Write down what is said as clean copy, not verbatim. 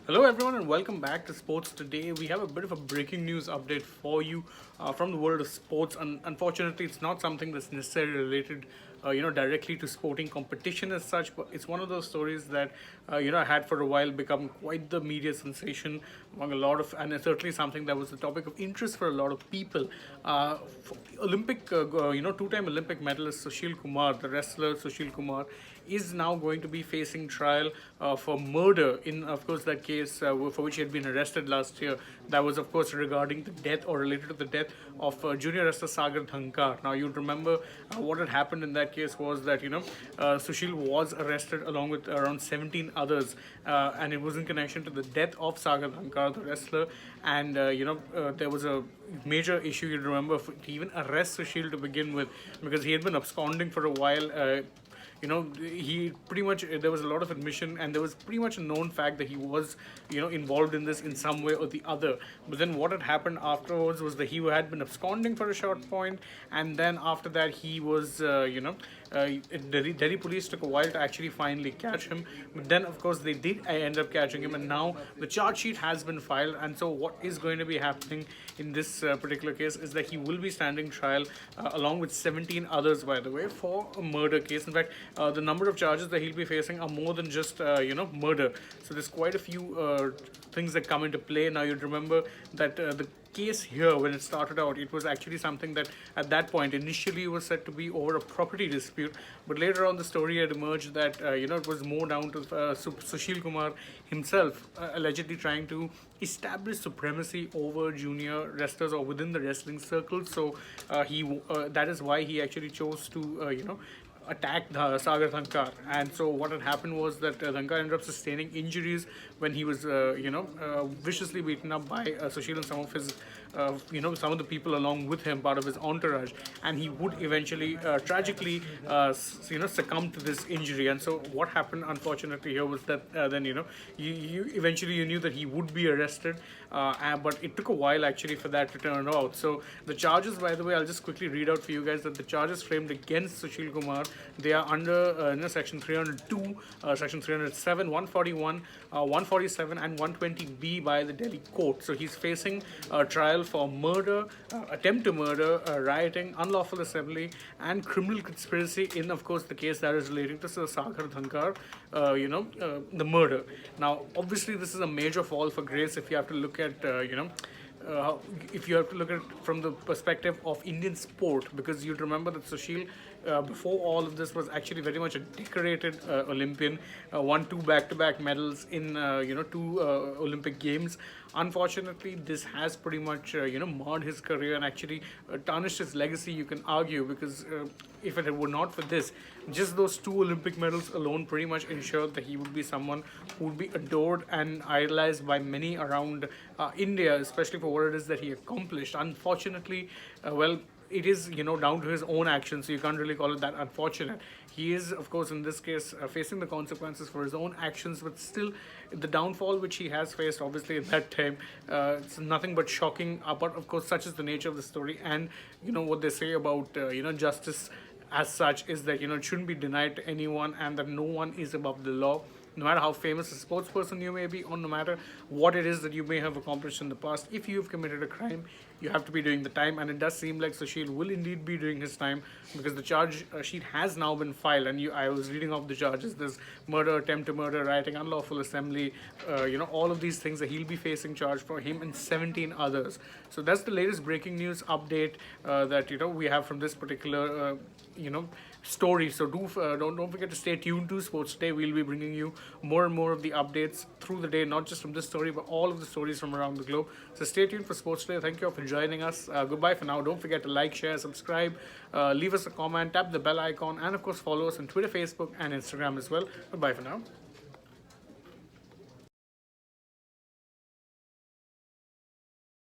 Hello, everyone, and welcome back to Sports Today. We have a bit of a breaking news update for you from the world of sports. And unfortunately, it's not something that's necessarily related, directly to sporting competition as such. But it's one of those stories that had for a while become quite the media sensation among a lot of, and it's certainly something that was the topic of interest for a lot of people. Two-time Olympic medalist Sushil Kumar, the wrestler Sushil Kumar, is now going to be facing trial for murder in, of course, that case for which he had been arrested last year. That was, of course, regarding the death or related to the death of junior wrestler Sagar Dhankar. Now, you'd remember what had happened in that case was that, Sushil was arrested along with around 17 others, and it was in connection to the death of Sagar Dhankar, the wrestler. And, there was a major issue, you'd remember, to even arrest Sushil to begin with, because he had been absconding for a while. He pretty much, there was a lot of admission, and there was pretty much a known fact that he was, involved in this in some way or the other. But then what had happened afterwards was that he had been absconding for a short point, and then after that he was, Delhi police took a while to actually finally catch him. But then, of course, they did end up catching him, and now the charge sheet has been filed. And so, what is going to be happening in this particular case is that he will be standing trial along with 17 others, by the way, for a murder case. In fact, the number of charges that he'll be facing are more than just murder. So there's quite a few things that come into play. Now, you'd remember that the case here, when it started out, it was actually something that at that point initially was said to be over a property dispute, but later on the story had emerged that it was more down to Sushil Kumar himself allegedly trying to establish supremacy over junior wrestlers or within the wrestling circle. So that is why he actually chose to attacked Sagar Dhankar. And so what had happened was that Dhankar ended up sustaining injuries when he was, viciously beaten up by Sushil and some of his, some of the people along with him, part of his entourage. And he would eventually, tragically, succumb to this injury. And so what happened, unfortunately, here was that then, you eventually you knew that he would be arrested, but it took a while actually for that to turn out. So the charges, by the way, I'll just quickly read out for you guys that the charges framed against Sushil Kumar, they are under section 302, section 307, 141, 147 and 120B by the Delhi court. So he's facing a trial for murder, attempt to murder, rioting, unlawful assembly and criminal conspiracy in, of course, the case that is relating to Sagar Dhankar, the murder. Now, obviously, this is a major fall for grace if you have to look at, if you have to look at it from the perspective of Indian sport, because you'd remember that Sushil, before all of this, was actually very much a decorated Olympian, won 2 back-to-back medals in two Olympic Games. Unfortunately, this has pretty much marred his career and actually tarnished his legacy, you can argue, because if it were not for this, just those 2 Olympic medals alone pretty much ensured that he would be someone who would be adored and idolized by many around India, especially for what it is that he accomplished. Unfortunately, it is down to his own actions, so you can't really call it that unfortunate. He is, of course, in this case facing the consequences for his own actions, but still the downfall which he has faced, obviously, at that time, it's nothing but shocking. But of course, such is the nature of the story. And what they say about justice as such is that it shouldn't be denied to anyone, and that no one is above the law, no matter how famous a sports person you may be, or no matter what it is that you may have accomplished in the past. If you've committed a crime, you have to be doing the time, and it does seem like Sushil will indeed be doing his time, because the charge sheet has now been filed. And I was reading off the charges: there's murder, attempt to murder, rioting, unlawful assembly, all of these things that he'll be facing charge for, him and 17 others. So that's the latest breaking news update that we have from this particular story. So don't forget to stay tuned to Sports Day. We'll be bringing you more and more of the updates through the day, not just from this story, but all of the stories from around the globe. So stay tuned for Sports Day. Thank you all for joining us. Goodbye for now. Don't forget to like, share, subscribe, leave us a comment, tap the bell icon, and of course follow us on Twitter, Facebook and Instagram as well. Goodbye for now.